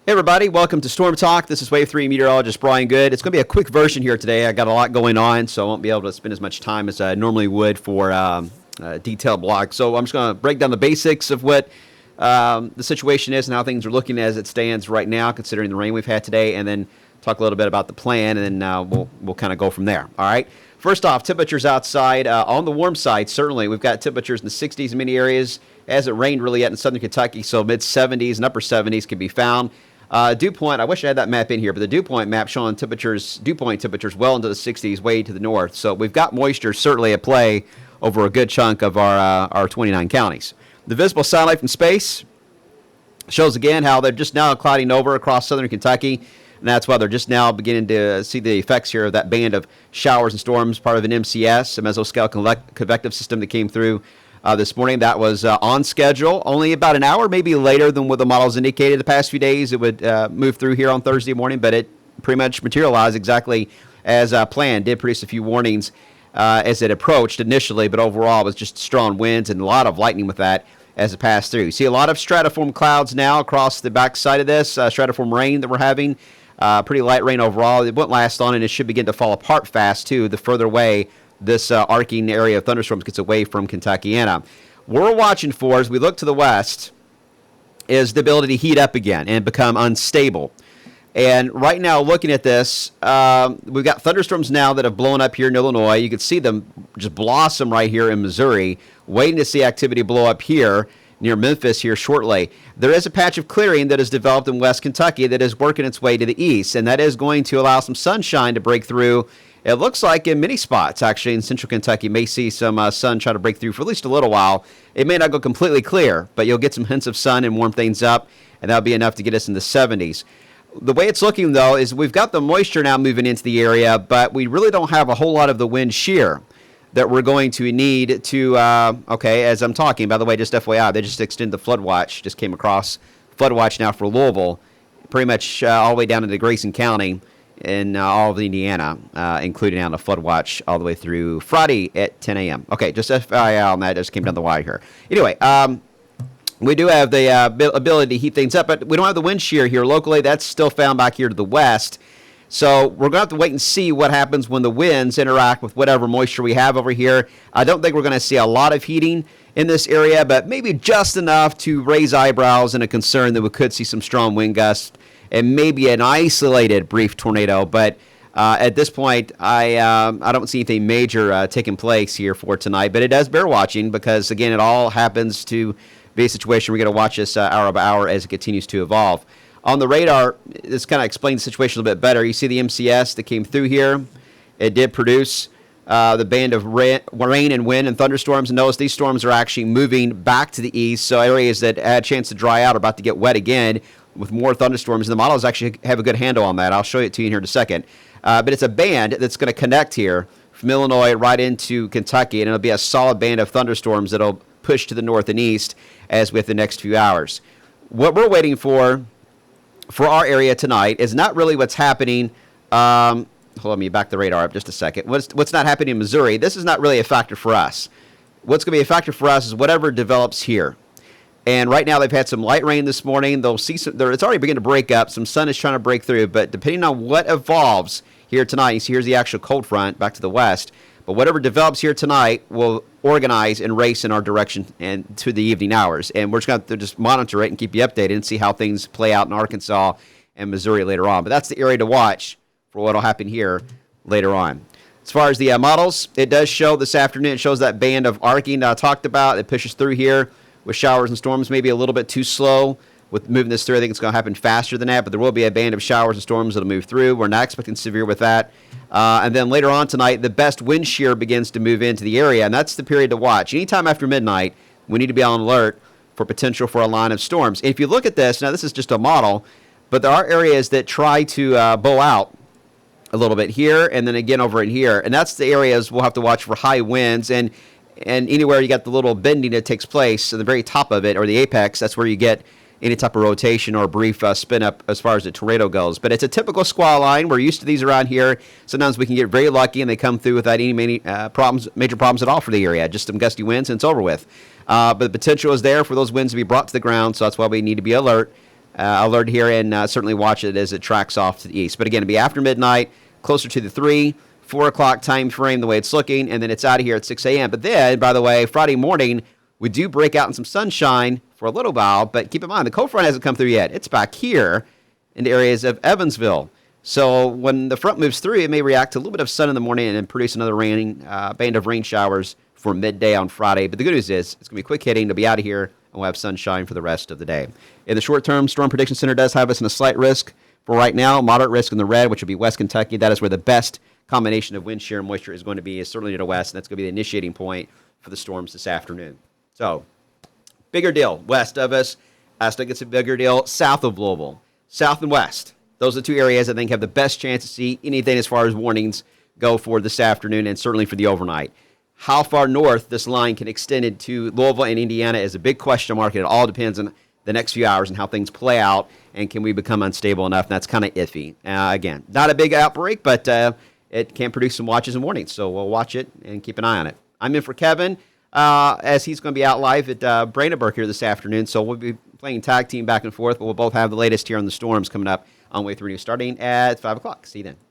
Hey everybody, welcome to Storm Talk. This is Wave 3 meteorologist Brian Good. It's going to be a quick version here today. I got a lot going on, so I won't be able to spend as much time as I normally would for a detailed blog. So I'm just going to break down the basics of what the situation is and how things are looking as it stands right now, considering the rain we've had today, and then talk a little bit about the plan, and then we'll kind of go from there. All right. First off, temperatures outside on the warm side. Certainly, we've got temperatures in the 60s in many areas. Hasn't rained really yet in southern Kentucky, so mid 70s and upper 70s can be found. Dew point, I wish I had that map in here, but the dew point map showing dew point temperatures well into the 60s way to the north. So we've got moisture certainly at play over a good chunk of our 29 counties. The visible satellite from space shows again how they're just now clouding over across southern Kentucky, and that's why they're just now beginning to see the effects here of that band of showers and storms, part of an MCS, a mesoscale convective system that came through this morning. That was on schedule, only about an hour, maybe later than what the models indicated the past few days. It would move through here on Thursday morning, but it pretty much materialized exactly as planned. Did produce a few warnings as it approached initially, but overall it was just strong winds and a lot of lightning with that as it passed through. You see a lot of stratiform clouds now across the back side of this, stratiform rain that we're having. Pretty light rain overall. It won't last long, and it should begin to fall apart fast, too, the further away this arcing area of thunderstorms gets away from Kentuckiana. What we're watching for as we look to the west is the ability to heat up again and become unstable. And right now, looking at this, we've got thunderstorms now that have blown up here in Illinois. You can see them just blossom right here in Missouri, waiting to see activity blow up here near Memphis here shortly. There is a patch of clearing that has developed in West Kentucky that is working its way to the east, and that is going to allow some sunshine to break through. It looks like in many spots, actually, in central Kentucky, may see some sun try to break through for at least a little while. It may not go completely clear, but you'll get some hints of sun and warm things up, and that'll be enough to get us in the 70s. The way it's looking, though, is we've got the moisture now moving into the area, but we really don't have a whole lot of the wind shear that we're going to need to, as I'm talking, by the way, just FYI, they just extended the flood watch, just came across flood watch now for Louisville, pretty much all the way down into Grayson County in all of Indiana, including down the flood watch all the way through Friday at 10 a.m. Okay, just FYI on that, just came down the wire here. Anyway, we do have the ability to heat things up, but we don't have the wind shear here locally. That's still found back here to the west. So we're going to have to wait and see what happens when the winds interact with whatever moisture we have over here. I don't think we're going to see a lot of heating in this area, but maybe just enough to raise eyebrows and a concern that we could see some strong wind gusts and maybe an isolated brief tornado. But at this point, I don't see anything major taking place here for tonight. But it does bear watching because, again, it all happens to be a situation we're going to watch this hour by hour as it continues to evolve. On the radar, this kind of explains the situation a little bit better. You see the MCS that came through here. It did produce the band of rain and wind and thunderstorms. And notice these storms are actually moving back to the east. So areas that had a chance to dry out are about to get wet again with more thunderstorms. And the models actually have a good handle on that. I'll show it to you in here in a second. But it's a band that's going to connect here from Illinois right into Kentucky. And it'll be a solid band of thunderstorms that'll push to the north and east as with the next few hours. What we're waiting for our area tonight is not really what's happening. Hold on, let me back the radar up just a second. What's not happening in Missouri? This is not really a factor for us. What's going to be a factor for us is whatever develops here. And right now they've had some light rain this morning. They'll see it's already beginning to break up. Some sun is trying to break through, but depending on what evolves here tonight, you see here's the actual cold front back to the west. But whatever develops here tonight will organize and race in our direction and to the evening hours. And we're just going to just monitor it and keep you updated and see how things play out in Arkansas and Missouri later on. But that's the area to watch for what will happen here later on. As far as the models, it does show this afternoon. It shows that band of arcing that I talked about. It pushes through here with showers and storms, maybe a little bit too slow with moving this through. I think it's going to happen faster than that, but there will be a band of showers and storms that will move through. We're not expecting severe with that. And then later on tonight, the best wind shear begins to move into the area, and that's the period to watch. Anytime after midnight, we need to be on alert for potential for a line of storms. If you look at this, now this is just a model, but there are areas that try to bow out a little bit here and then again over in here, and that's the areas we'll have to watch for high winds. And anywhere you got the little bending that takes place at the very top of it or the apex, that's where you get any type of rotation or brief spin up as far as the tornado goes. But it's a typical squall line. We're used to these around here. Sometimes we can get very lucky and they come through without any major problems at all for the area. Just some gusty winds and it's over with. But the potential is there for those winds to be brought to the ground, so that's why we need to be alert alert here and certainly watch it as it tracks off to the east. But again, it'll be after midnight, closer to the 3, 4 o'clock time frame, the way it's looking, and then it's out of here at 6 a.m. But then, by the way, Friday morning, we do break out in some sunshine for a little while, but keep in mind, the cold front hasn't come through yet. It's back here in the areas of Evansville. So when the front moves through, it may react to a little bit of sun in the morning and then produce another band of rain showers for midday on Friday. But the good news is it's going to be quick hitting. It'll be out of here, and we'll have sunshine for the rest of the day. In the short term, Storm Prediction Center does have us in a slight risk for right now. Moderate risk in the red, which would be West Kentucky. That is where the best combination of wind shear and moisture is going to be, is certainly to the west, and that's going to be the initiating point for the storms this afternoon. So, bigger deal west of us. I still gets a bigger deal south of Louisville. South and west. Those are the two areas I think have the best chance to see anything as far as warnings go for this afternoon and certainly for the overnight. How far north this line can extend into Louisville and Indiana is a big question mark, and it all depends on the next few hours and how things play out, and can we become unstable enough? And that's kind of iffy. Again, not a big outbreak, but it can produce some watches and warnings, so we'll watch it and keep an eye on it. I'm in for Kevin, as he's going to be out live at Brandenburg here this afternoon, so we'll be playing tag team back and forth, but we'll both have the latest here on the storms coming up on Way 3 News starting at 5 o'clock. See you then.